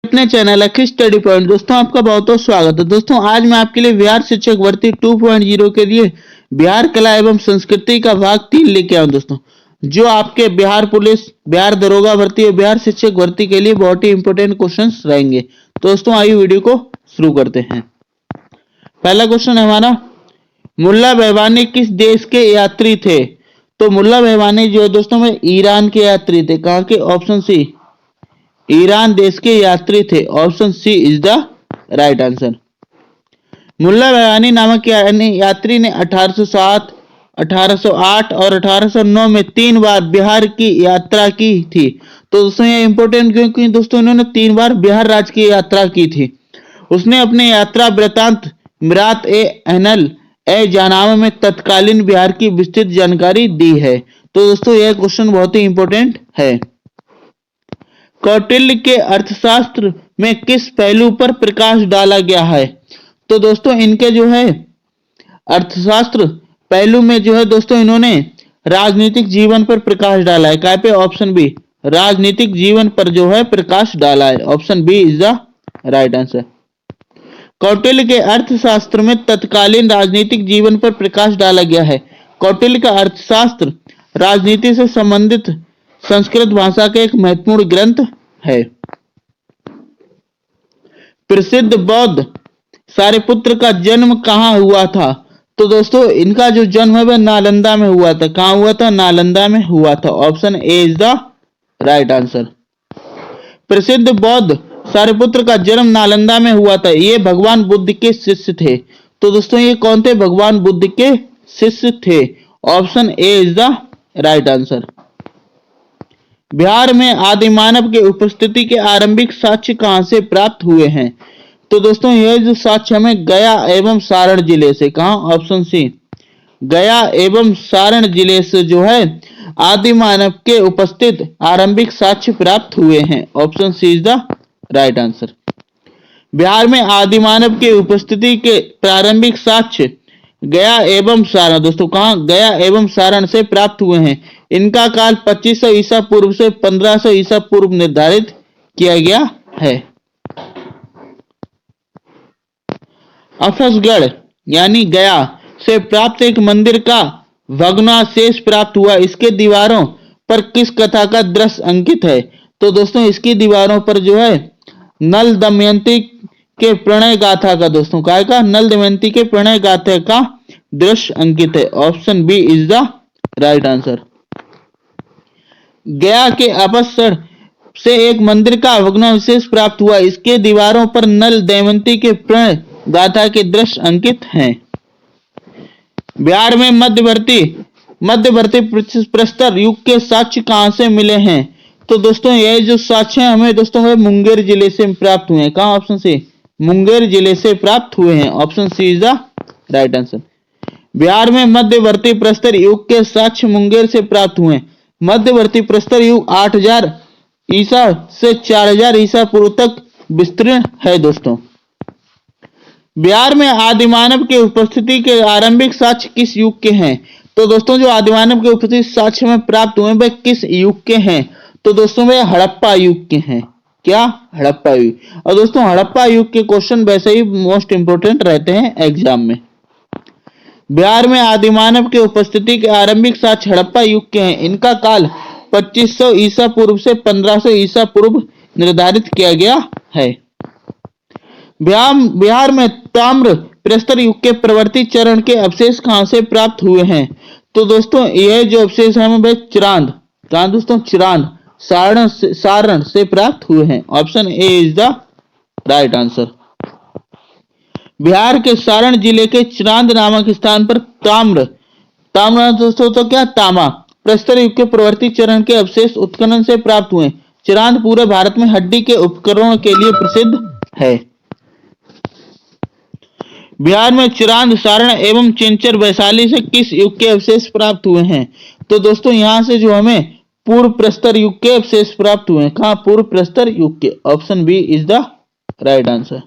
अपने चैनल अखिल study point. दोस्तों आपका बहुत बहुत स्वागत है। दोस्तों आज मैं आपके लिए बिहार शिक्षक भर्ती 2.0 के लिए बिहार कला एवं संस्कृति का भाग 3 लेके आऊं दोस्तों, जो आपके बिहार पुलिस, बिहार दरोगा भर्ती और बिहार शिक्षक भर्ती के लिए बहुत ही इंपॉर्टेंट क्वेश्चंस रहेंगे। तो दोस्तों आइए वीडियो को शुरू करते हैं। पहला क्वेश्चन है हमारा, मुल्ला बहबानी किस देश के यात्री थे? तो मुल्ला बहबानी जो है दोस्तों में ईरान के यात्री थे। कहां के? ऑप्शन सी, ईरान देश के यात्री थे। Option C is the right answer. मुल्ला बहबानी नामक यात्री ने 1807, 1808 और 1809 में 3 बार बिहार की यात्रा की थी। तो दोस्तों ये इंपॉर्टेंट क्योंकि दोस्तों इन्होंने 3 बार बिहार राज्य की यात्रा की थी। उसने अपने यात्रा वृतांत मिरात ए अहनल ए जानामा में तत्कालीन बिहार की विस्तृत जानकारी दी है। तो दोस्तों यह क्वेश्चन बहुत ही इंपॉर्टेंट है। कौटिल्य के अर्थशास्त्र में किस पहलू पर प्रकाश डाला गया है? तो दोस्तों इनके जो है अर्थशास्त्र पहलू में जो है दोस्तों इन्होंने राजनीतिक जीवन पर प्रकाश डाला है। क्या पे? ऑप्शन बी, राजनीतिक जीवन पर जो है प्रकाश डाला है। Option B is the right answer. Kautilya के अर्थशास्त्र में तत्कालीन राजनीतिक जीवन पर प्रकाश डाला गया है। कौटिल्य का अर्थशास्त्र राजनीति से संबंधित संस्कृत भाषा का एक महत्वपूर्ण ग्रंथ है। प्रसिद्ध बौद्ध सारिपुत्र का जन्म कहाँ हुआ था? तो दोस्तों इनका जो जन्म है वह नालंदा में हुआ था। कहाँ हुआ था? नालंदा में हुआ था। Option A is the right answer. प्रसिद्ध बौद्ध सारिपुत्र का जन्म नालंदा में हुआ था। ये भगवान बुद्ध के शिष्य थे। तो दोस्तों ये कौन थे? भगवान बुद्ध के शिष्य थे। Option A is the right answer. Bihar में आदि मानव के उपस्थिति के आरंभिक साक्ष्य कहां से प्राप्त हुए हैं? तो दोस्तों यह जो साक्ष्य हमें गया एवं सारण जिले से। कहां? ऑप्शन सी, गया एवं सारण जिले से जो है आदि मानव के उपस्थित आरंभिक साक्ष्य प्राप्त हुए हैं। Option C is the right answer. Bihar में आदि मानव के उपस्थिति के प्रारंभिक साक्ष्य गया एवं सारण दोस्तों कहां? गया एवं सारण से प्राप्त हुए हैं। इनका काल 2500 ईसा पूर्व से 1500 ईसा पूर्व निर्धारित किया गया है। अफसगढ़ यानी गया से प्राप्त एक मंदिर का भग्नावशेष प्राप्त हुआ। इसके दीवारों पर किस कथा का दृश्य अंकित है? तो दोस्तों इसकी दीवारों पर जो है नल दमयंती के प्रणय गाथा का दोस्तों काय का नल दमयंती के प्रणय गाथा का दृश्य अंकित है। Option B is the right answer. Gaya के अपसर से एक मंदिर का भग्नावशेष प्राप्त हुआ। इसके दीवारों पर नल दमयंती के प्रणय गाथा के दृश्य अंकित हैं। बिहार में मध्यवर्ती प्रस्तर युग के साक्ष्य कहां से मिले हैं? तो दोस्तों यह जो साक्ष्य हैं हमें दोस्तों मुंगेर जिले से प्राप्त हुए हैं। कहां? ऑप्शन सी, मुंगेर जिले से प्राप्त हुए हैं। Option C is the right answer. Bihar में मध्यवर्ती प्रस्तर युग के साक्ष्य मुंगेर से प्राप्त हुए। मध्यवर्ती प्रस्तर युग 8000 ईसा से 4000 ईसा पूर्व तक विस्तृत है दोस्तों। बिहार में आदिमानव के उपस्थिति के आरंभिक साक्ष्य किस युग के हैं? तो दोस्तों जो आदिमानव के उपस्थिति साक्ष्य में प्राप्त हुए वे किस युग के हैं? तो दोस्तों वे हड़प्पा युग के हैं। क्या? हड़प्पा युग। और दोस्तों हड़प्पा युग के क्वेश्चन वैसे ही मोस्ट इंपोर्टेंट रहते हैं एग्जाम में। बिहार में आदिमानव के उपस्थिति के आरंभिक साक्ष्य हड़प्पा युग के हैं। इनका काल 2500 ईसा पूर्व से 1500 ईसा पूर्व निर्धारित किया गया है। बिहार में ताम्र प्रस्तर युग के प्रवर्ती चरण के अवशेष कहां से प्राप्त हुए हैं? तो दोस्तों यह जो अवशेष है वे चिरांद दोस्तों चिरांद सारण से प्राप्त हुए हैं। Option A is the right answer. Bihar के सारण जिले के चिरांद नामक स्थान पर ताम्र दोस्तों तो क्या? तांबा प्रस्तर युग के प्रवर्ती चरण के अवशेष उत्खनन से प्राप्त हुए। चिरांद पूरे भारत में हड्डी के उपकरणों के लिए प्रसिद्ध है। बिहार में चिरांद, सारण एवं चिंचर वैशाली से किस युग के अवशेष प्राप्त हुए हैं? तो दोस्तों यहां से जो हमें पूर्व प्रस्तर युग के अवशेष प्राप्त हुए हैं। कहां? पूर्व प्रस्तर युग के। Option B is the right answer.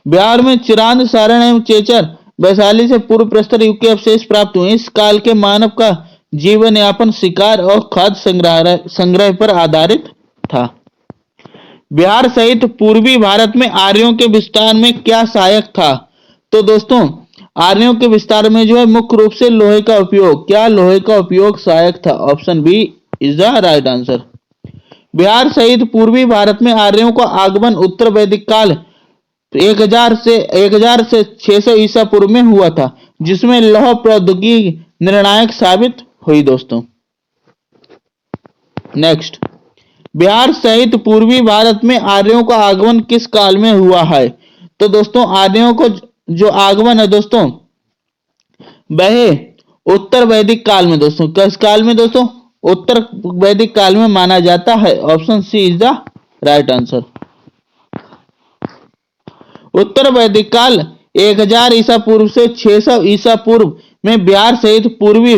Bihar में चिरांद, सारण एवं चेचर वैशाली से पूर्व प्रस्तर युग के अवशेष प्राप्त हुए। इस काल के मानव का जीवन यापन शिकार और खाद्य संग्रह पर आधारित था। बिहार सहित पूर्वी भारत में आर्यों के विस्तार में क्या सहायक था? तो दोस्तों आर्यों के विस्तार में जो है मुख्य रूप से लोहे का उपयोग, क्या लोहे का उपयोग सहायक था? Option B is the right answer. Bihar सहित पूर्वी भारत में आर्यों का आगमन उत्तर वैदिक काल 1000 से 600 ईसा पूर्व में हुआ था, जिसमें लौह प्रौद्योगिकी निर्णायक साबित हुई दोस्तों। नेक्स्ट, बिहार सहित पूर्वी भारत में आर्यों का आगमन किस काल में हुआ है? तो दोस्तों आर्यों को जो आगमन है दोस्तों वह उत्तर वैदिक काल में दोस्तों, किस काल में दोस्तों? उत्तर वैदिक काल में माना जाता है। Option C is the right answer. उत्तर वैदिक काल 1000 ईसा पूर्व से 600 ईसा पूर्व में बिहार सहित पूर्वी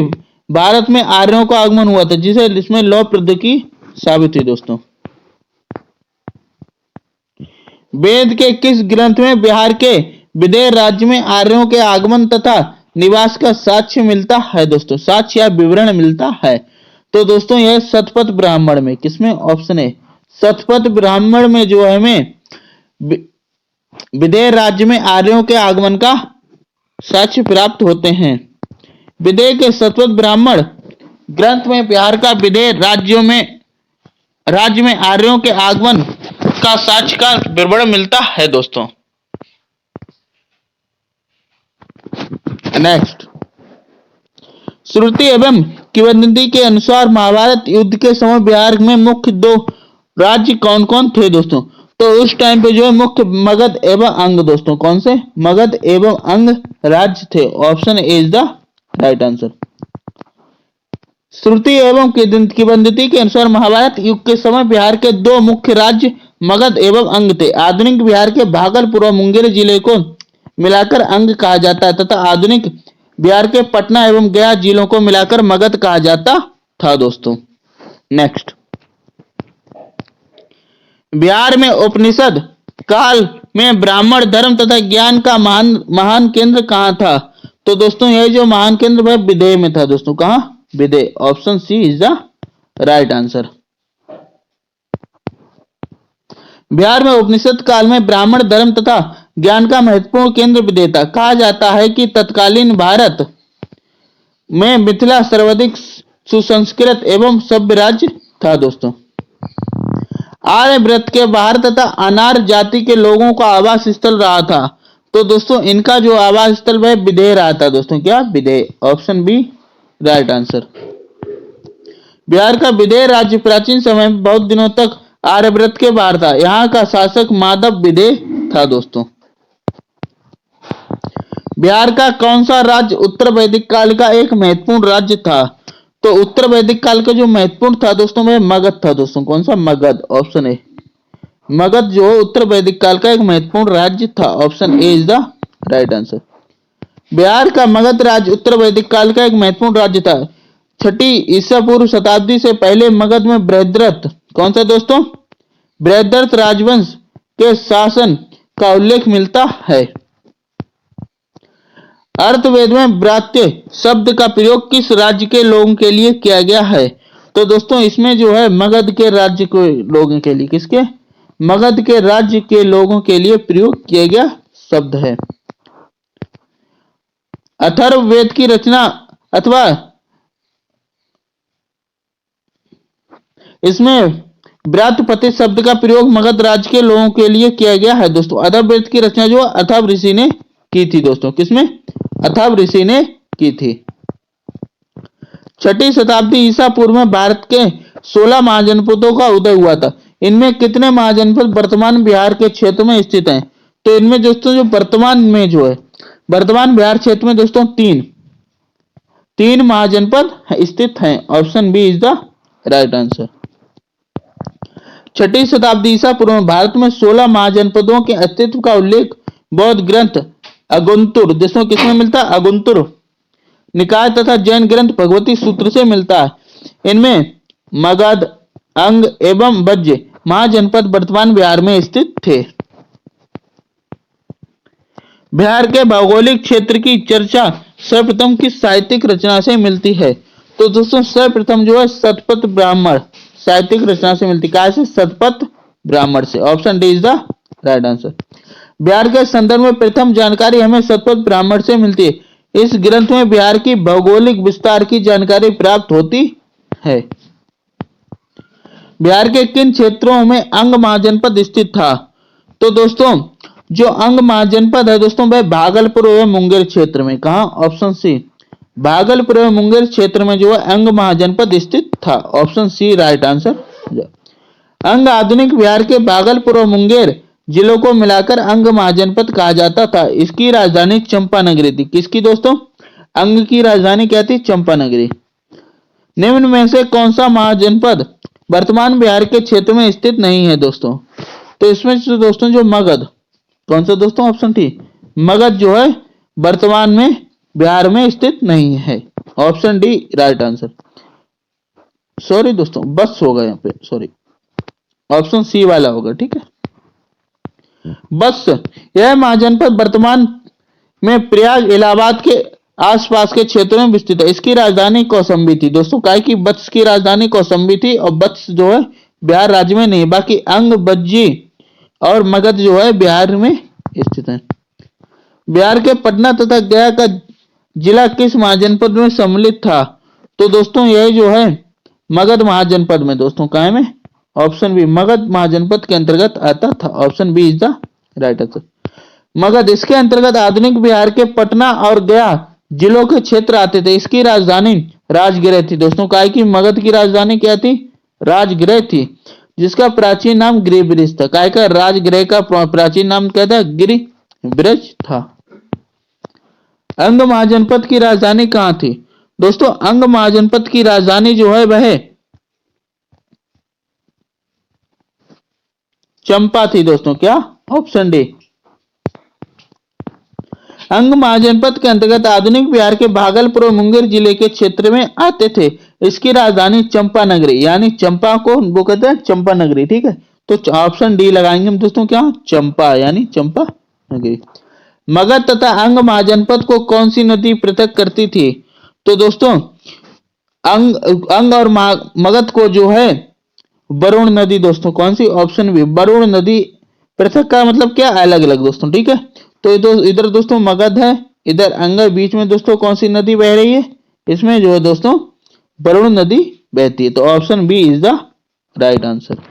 भारत में आर्यों का आगमन हुआ था, जिसे इसमें लौह प्रौद्योगिकी साबित हुई दोस्तों। वेद के किस ग्रंथ में बिहार के विदेह राज्य में आर्यों के आगमन तथा निवास का साक्ष्य मिलता है दोस्तों? साक्ष्य या विवरण मिलता है? तो दोस्तों यह शतपथ ब्राह्मण में, किसमें? ऑप्शन ए शतपथ ब्राह्मण में जो है हमें विदेह राज्य में आर्यों के आगमन का साक्ष्य प्राप्त होते हैं। विदेह के शतपथ ब्राह्मण ग्रंथ में बिहार का विदेह राज्य में आर्यों के आगमन का साक्ष्य का विवरण मिलता है दोस्तों। नेक्स्ट, श्रुति एवं किंवदंती के अनुसार महाभारत युद्ध के समय बिहार में मुख्य 2 राज्य कौन कौन थे दोस्तों? तो उस टाइम पे जो है मुख्य मगध एवं अंग दोस्तों, कौन से? मगध एवं अंग राज्य थे। Option A is the right answer. श्रुति एवं किंवदंती के अनुसार महाभारत युग के समय बिहार के 2 मुख्य राज्य मगध एवं अंग थे। आधुनिक बिहार के भागलपुर और मुंगेर जिले को मिलाकर अंग कहा जाता है तथा आधुनिक बिहार के पटना एवं गया जिलों को मिलाकर मगध कहा जाता था दोस्तों। नेक्स्ट, बिहार में उपनिषद काल में ब्राह्मण धर्म तथा ज्ञान का महान केंद्र कहां था? तो दोस्तों यह जो महान केंद्र वह विदेह में था दोस्तों। कहां? Videh. Option C is the right answer. Bihar में उपनिषद काल में ब्राह्मण धर्म तथा ज्ञान का महत्वपूर्ण केंद्र विदेह था। कहा जाता है कि तत्कालीन भारत में मिथिला सर्वाधिक सुसंस्कृत एवं सभ्य राज्य था दोस्तों। आर्यव्रत के बाहर तथा अनार जाति के लोगों का आवास स्थल रहा था। तो दोस्तों इनका जो आवास स्थल वह विदेह रहा था दोस्तों। क्या? Videh. Option B right answer. Bihar का विदेह राज्य प्राचीन समय में बहुत दिनों तक आर्यव्रत के बाहर था। यहाँ का शासक माधव विदेह था दोस्तों। बिहार का कौन सा राज्य उत्तर वैदिक काल का एक महत्वपूर्ण राज्य था? तो उत्तर वैदिक काल का जो महत्वपूर्ण था दोस्तों वह मगध था दोस्तों। कौन सा? मगध। ऑप्शन ए मगध जो उत्तर वैदिक काल का एक महत्वपूर्ण राज्य था। Option A is the right answer. Bihar का मगध राज्य उत्तर वैदिक काल का एक महत्वपूर्ण राज्य था। 6ठी ईसा पूर्व शताब्दी से पहले मगध में बृहद्रथ, कौन सा दोस्तों? बृहद्रथ राजवंश के शासन का उल्लेख मिलता है। अर्थवेद में ब्रात्य शब्द का प्रयोग किस राज्य के लोगों के लिए किया गया है? तो दोस्तों इसमें जो है मगध के राज्य के लोगों के लिए, किसके? मगध के राज्य के लोगों के लिए प्रयोग किया गया शब्द है। अथर्ववेद की रचना अथवा इसमें ब्रात्यपति शब्द का प्रयोग मगध राज्य के लोगों के लिए किया गया है दोस्तों। अथर्ववेद की रचना जो अथर्व ऋषि ने की थी दोस्तों। किसमें? अथर्व ऋषि ने की थी। 6ठी शताब्दी ईसा पूर्व में भारत के 16 महाजनपदों का उदय हुआ था। इनमें कितने महाजनपद वर्तमान बिहार के क्षेत्र में स्थित हैं? तो इनमें दोस्तों जो वर्तमान में जो है वर्तमान बिहार क्षेत्र में दोस्तों तीन महाजनपद स्थित हैं। Option B is the right answer. 6ठी शताब्दी ईसा पूर्व में भारत में 16 महाजनपदों के अस्तित्व का उल्लेख बौद्ध ग्रंथ अगुंतुर जिसमें किसमें मिलता है? अगुंतुर निकाय तथा जैन ग्रंथ भगवती सूत्र से मिलता है। इनमें मगध, अंग एवं वज्र महाजनपद वर्तमान बिहार में स्थित थे। बिहार के भौगोलिक क्षेत्र की चर्चा सर्वप्रथम किस साहित्यिक रचना से मिलती है? तो दोस्तों सर्वप्रथम जो है शतपथ ब्राह्मण साहित्यिक रचना से मिलती है। कैसे? शतपथ ब्राह्मण से। Option D is the right answer. Bihar के संदर्भ में प्रथम जानकारी हमें शतपथ ब्राह्मण से मिलती है। इस ग्रंथ में बिहार की भौगोलिक विस्तार की जानकारी प्राप्त होती है। बिहार के किन क्षेत्रों में अंग महाजनपद स्थित था? तो दोस्तों जो अंग महाजनपद है दोस्तों वह भागलपुर एवं मुंगेर क्षेत्र में। कहा? ऑप्शन सी भागलपुर एवं मुंगेर क्षेत्र में जो है अंग महाजनपद स्थित था। Option C right answer. Anga आधुनिक बिहार के भागलपुर और मुंगेर जिलों को मिलाकर अंग महाजनपद कहा जाता था। इसकी राजधानी चंपानगरी थी। किसकी दोस्तों? अंग की राजधानी क्या थी? चंपानगरी। निम्न में से कौन सा महाजनपद वर्तमान बिहार के क्षेत्र में स्थित नहीं है दोस्तों? तो इसमें से दोस्तों जो मगध, कौन सा दोस्तों? ऑप्शन टी मगध जो है वर्तमान में बिहार में स्थित नहीं है। Option D right answer. Sorry दोस्तों बस होगा यहाँ पे, सॉरी ऑप्शन सी वाला होगा। ठीक है, बस यह महाजनपद वर्तमान में प्रयाग इलाहाबाद के आसपास के क्षेत्रों में विस्तृत है। इसकी राजधानी कौशाम्बी थी दोस्तों। काय की बत्स की राजधानी कौशाम्बी थी और बत्स जो है बिहार राज्य में नहीं, बाकी अंग, बज्जी और मगध जो है बिहार में स्थित है। बिहार के पटना तथा गया का जिला किस महाजनपद में सम्मिलित था? तो दोस्तों यह जो है मगध महाजनपद में दोस्तों कहा में। ऑप्शन बी मगध महाजनपद के अंतर्गत आता था। Option B is the right answer. Magadha इसके अंतर्गत आधुनिक बिहार के पटना और गया जिलों के क्षेत्र आते थे। इसकी राजधानी राजगृह थी दोस्तों। काय की मगध की राजधानी क्या थी? राजगृह थी, जिसका प्राचीन नाम गिरिब्रिज था। काय का? राजगृह का प्राचीन नाम क्या था? गिरिब्रिज था। अंग महाजनपद की राजधानी कहां थी? दोस्तों अंग महाजनपद की राजधानी जो है वह चंपा थी दोस्तों। क्या? Option D. अंग महाजनपद के अंतर्गत आधुनिक बिहार के भागलपुर और मुंगेर जिले के क्षेत्र में आते थे। इसकी राजधानी चंपा नगरी, यानी चंपा को वो कहते हैं चंपा नगरी। ठीक है, तो ऑप्शन डी लगाएंगे हम दोस्तों। क्या? चंपा, यानी चंपा नगरी। मगध तथा अंग महाजनपद को कौन सी नदी पृथक करती थी? तो दोस्तों अंग और मगध को जो है वरुण नदी दोस्तों। कौन सी? ऑप्शन बी वरुण नदी। पृथक का मतलब क्या? अलग अलग दोस्तों। ठीक है, तो इधर दोस्तों मगध है, इधर अंग, बीच में दोस्तों कौन सी नदी बह रही है? इसमें जो है दोस्तों वरुण नदी बहती है। तो option B is the right answer.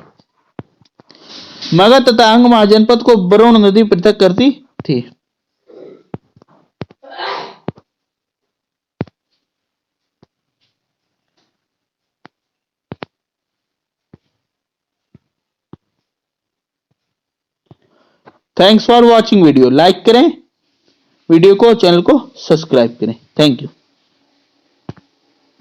Magadha तथा अंग महाजनपद को वरुण नदी पृथक करती थी। Thanks for watching video. Like करें वीडियो को, चैनल को सब्सक्राइब करें। Thank you.